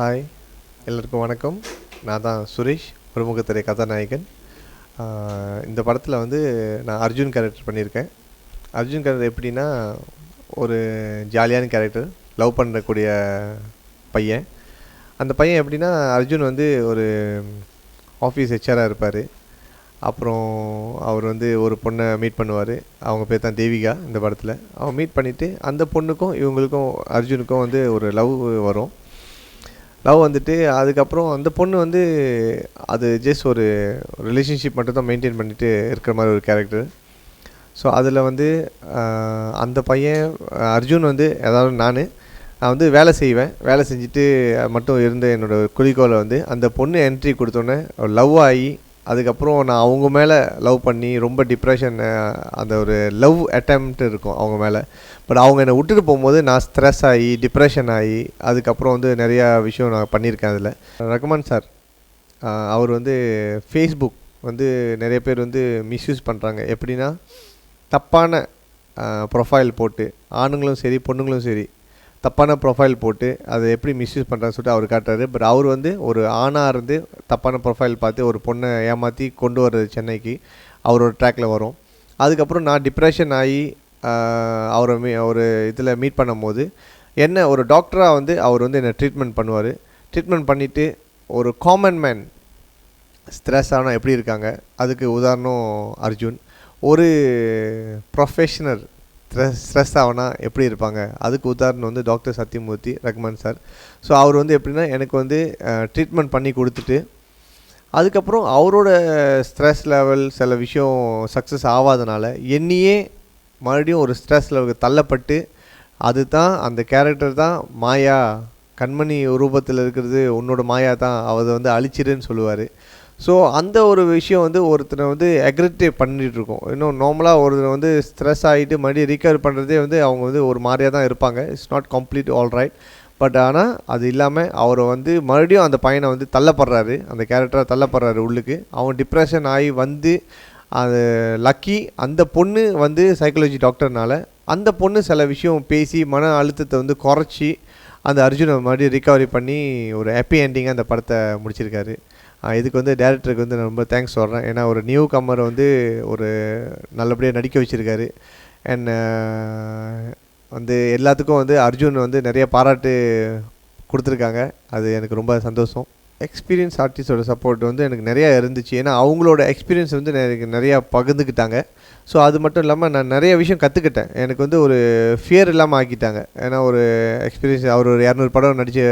Hi, எல்லோருக்கும் வணக்கம். நான் தான் சுரேஷ், பிரமுகத்திரை கதாநாயகன். இந்த படத்தில் வந்து நான் அர்ஜுன் கேரக்டர் பண்ணியிருக்கேன். அர்ஜுன் கேரக்டர் எப்படின்னா, ஒரு ஜாலியான கேரக்டர், லவ் பண்ணக்கூடிய பையன். அந்த பையன் எப்படின்னா, அர்ஜுன் வந்து ஒரு ஆஃபீஸ் ஹெச்ஆராக இருப்பார். அப்புறம் அவர் வந்து ஒரு பொண்ணை மீட் பண்ணுவார். அவங்க பேர் தான் தேவிகா. இந்த படத்தில் அவன் மீட் பண்ணிவிட்டு அந்த பொண்ணுக்கும் இவங்களுக்கும் அர்ஜுனுக்கும் வந்து ஒரு லவ் வரும். லவ் வந்துட்டு அதுக்கப்புறம் அந்த பொண்ணு வந்து அது ஜஸ்ட் ஒரு ரிலேஷன்ஷிப் மட்டும் தான் மெயின்டைன் பண்ணிட்டு இருக்கிற மாதிரி ஒரு கேரக்டர். ஸோ அதில் வந்து அந்த பையன் அர்ஜுன் வந்து அதாவது நான் வந்து வேலை செய்வேன். வேலை செஞ்சுட்டு மட்டும் இருந்த என்னோடய குறிக்கோளை வந்து அந்த பொண்ணு என்ட்ரி கொடுத்தோன்னே லவ் ஆகி அதுக்கப்புறம் நான் அவங்க மேலே லவ் பண்ணி ரொம்ப டிப்ரெஷன், அந்த ஒரு லவ் அட்டெம்ப்ட் இருக்கும் அவங்க மேலே. பட் அவங்க என்னை விட்டுட்டு போகும்போது நான் ஸ்ட்ரெஸ் ஆகி டிப்ரெஷன் ஆகி அதுக்கப்புறம் வந்து நிறையா விஷயம் நான் பண்ணியிருக்கேன். அதில் ரகுமான் சார் அவர் வந்து ஃபேஸ்புக் வந்து நிறைய பேர் வந்து மிஸ்யூஸ் பண்ணுறாங்க. எப்படின்னா, தப்பான ப்ரொஃபைல் போட்டு ஆணுங்களும் சரி பொண்ணுங்களும் சரி தப்பான ப்ரொஃபைல் போட்டு அதை எப்படி மிஸ்யூஸ் பண்ணுறான்னு சொல்லிட்டு அவர் காட்டுறாரு. பட் அவர் வந்து ஒரு ஆணாக இருந்து தப்பான ப்ரொஃபைல் பார்த்து ஒரு பொண்ணை ஏமாற்றி கொண்டு வர்றது சென்னைக்கு அவரோட ட்ராக்கில் வரும். அதுக்கப்புறம் நான் டிப்ரெஷன் ஆகி அவரை ஒரு இதில் மீட் பண்ணும்போது என்ன ஒரு டாக்டராக வந்து அவர் வந்து என்னை ட்ரீட்மெண்ட் பண்ணுவார். ட்ரீட்மெண்ட் பண்ணிவிட்டு ஒரு காமன் மேன் ஸ்ட்ரெஸ் ஆனால் எப்படி இருக்காங்க, அதுக்கு உதாரணம் அர்ஜுன். ஒரு ப்ரொஃபஷனல் ஸ்ட்ரெஸ் ஆகுனா எப்படி இருப்பாங்க, அதுக்கு உதாரணம் வந்து doctor Sathyamurthy Rahman sir. So அவர் வந்து எப்படின்னா எனக்கு வந்து ட்ரீட்மெண்ட் பண்ணி கொடுத்துட்டு அதுக்கப்புறம் அவரோட ஸ்ட்ரெஸ் லெவல் சில விஷயம் சக்ஸஸ் ஆகாதனால என்னையே மறுபடியும் ஒரு ஸ்ட்ரெஸ் லெவலுக்கு தள்ளப்பட்டு அதுதான் அந்த கேரக்டர் தான் மாயா, கண்மணி ரூபத்தில் இருக்கிறது உன்னோட மாயா தான், அதை வந்து அழிச்சிடுன்னு சொல்லுவார். ஸோ அந்த ஒரு விஷயம் வந்து ஒருத்தரை வந்து அக்ரெக்டிவ் பண்ணிகிட்ருக்கோம். இன்னும் நார்மலாக ஒருத்தர் வந்து ஸ்ட்ரெஸ் ஆகிட்டு மறுபடியும் ரிகவர் பண்ணுறதே வந்து அவங்க வந்து ஒரு மாதிரியாக தான் இருப்பாங்க. It's not complete all right. But ஆனால் அது இல்லாமல் அவரை வந்து மறுபடியும் அந்த பையனை வந்து தள்ளப்படுறாரு, அந்த கேரக்டராக தள்ளப்படுறாரு உள்ளுக்கு. அவன் டிப்ரெஷன் ஆகி வந்து அது லக்கி அந்த பொண்ணு வந்து சைக்காலஜி டாக்டர்னால அந்த பொண்ணு சில விஷயம் பேசி மன அழுத்தத்தை வந்து குறைச்சி அந்த அர்ஜுனை மறுபடியும் ரிகவரி பண்ணி ஒரு ஹாப்பி என்டிங்காக அந்த படத்தை முடிச்சிருக்காரு. இதுக்கு வந்து டேரக்டருக்கு வந்து நான் ரொம்ப தேங்க்ஸ் சொல்கிறேன். ஏன்னா ஒரு நியூ கம்மரை வந்து ஒரு நல்லபடியாக நடிக்க வச்சுருக்காரு. அண்ட் வந்து எல்லாத்துக்கும் வந்து அர்ஜுன் வந்து நிறைய பாராட்டு கொடுத்துருக்காங்க. அது எனக்கு ரொம்ப சந்தோஷம். எக்ஸ்பீரியன்ஸ் ஆர்டிஸ்டோட சப்போர்ட் வந்து எனக்கு நிறையா இருந்துச்சு. ஏன்னா அவங்களோட எக்ஸ்பீரியன்ஸ் வந்து எனக்கு நிறையா பகிர்ந்துக்கிட்டாங்க. ஸோ அது மட்டும் இல்லாமல் நான் நிறைய விஷயம் கற்றுக்கிட்டேன். எனக்கு வந்து ஒரு ஃபியர் இல்லாமல் ஆக்கிட்டாங்க. ஏன்னா ஒரு எக்ஸ்பீரியன்ஸ் அவர் ஒரு 200 படம் நடித்த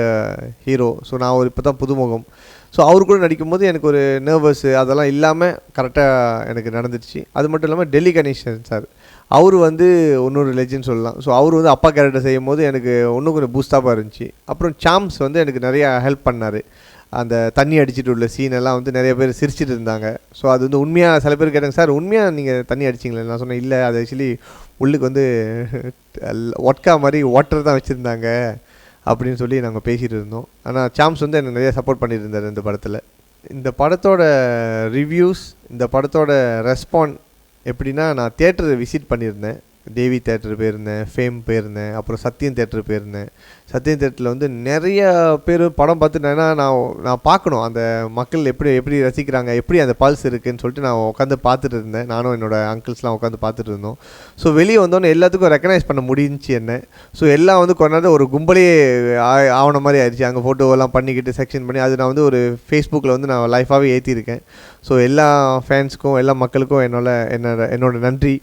ஹீரோ. ஸோ நான் ஒரு இப்போ தான் புதுமுகம். ஸோ அவர் கூட நடிக்கும்போது எனக்கு ஒரு நர்வஸ்ஸு அதெல்லாம் இல்லாமல் கரெக்டாக எனக்கு நடந்துடுச்சு. அது மட்டும் இல்லாமல் டெல்லி கணேசன் சார் அவர் வந்து இன்னொரு லெஜெண்ட் சொல்லலாம். ஸோ அவர் வந்து அப்பா கேரக்டர் செய்யும் போது எனக்கு இன்னும் கொஞ்சம் பூஸ்டாப்பாக இருந்துச்சு. அப்புறம் சாம்ஸ் வந்து எனக்கு நிறையா ஹெல்ப் பண்ணார். அந்த தண்ணி அடிச்சுட்டு உள்ள சீனெல்லாம் வந்து நிறைய பேர் சிரிச்சிட்டு இருந்தாங்க. ஸோ அது வந்து உண்மையாக சில பேர் கேட்டாங்க, சார் உண்மையாக நீங்கள் தண்ணி அடிச்சிங்களே? நான் சொன்னேன், இல்லை அது ஆக்சுவலி உள்ளுக்கு வந்து ஒட்கா மாதிரி வாட்டர் தான் வச்சுருந்தாங்க அப்படின்னு சொல்லி நாங்கள் பேசிகிட்டு இருந்தோம். ஆனால் சாம்ஸ் வந்து எனக்கு நிறைய சப்போர்ட் பண்ணிட்டு இருந்தார் இந்த படத்தில். இந்த படத்தோட ரிவ்யூஸ், இந்த படத்தோட ரெஸ்பாண்ட் எப்படின்னா, நான் தியேட்டரை விசிட் பண்ணியிருந்தேன். தேவி தேட்டர் போயிருந்தேன், ஃபேம் போயிருந்தேன், அப்புறம் சத்யம் தேட்டர் போயிருந்தேன். சத்யம் தேட்டரில் வந்து நிறைய பேர் படம் பார்த்துட்டேன்னா நான் பார்க்கணும் அந்த மக்கள் எப்படி ரசிக்கிறாங்க, எப்படி அந்த பல்ஸ் இருக்குதுன்னு சொல்லிட்டு நான் உட்காந்து பார்த்துட்டு இருந்தேன். நானும் என்னோடய அங்கிள்ஸ்லாம் உட்காந்து பார்த்துட்டு இருந்தோம். ஸோ வெளியே வந்தோன்னே எல்லாத்துக்கும் ரெக்கனைஸ் பண்ண முடிஞ்சிச்சு என்ன. ஸோ எல்லாம் வந்து கொண்டாந்து ஒரு கும்பலையே ஆவண மாதிரி ஆயிடுச்சு. அங்கே ஃபோட்டோவெல்லாம் பண்ணிக்கிட்டு செக்ஷன் பண்ணி அது நான் வந்து ஒரு ஃபேஸ்புக்கில் வந்து நான் லைஃபாகவே ஏற்றிருக்கேன். ஸோ எல்லா ஃபேன்ஸுக்கும் எல்லா மக்களுக்கும் என்னோட நன்றி.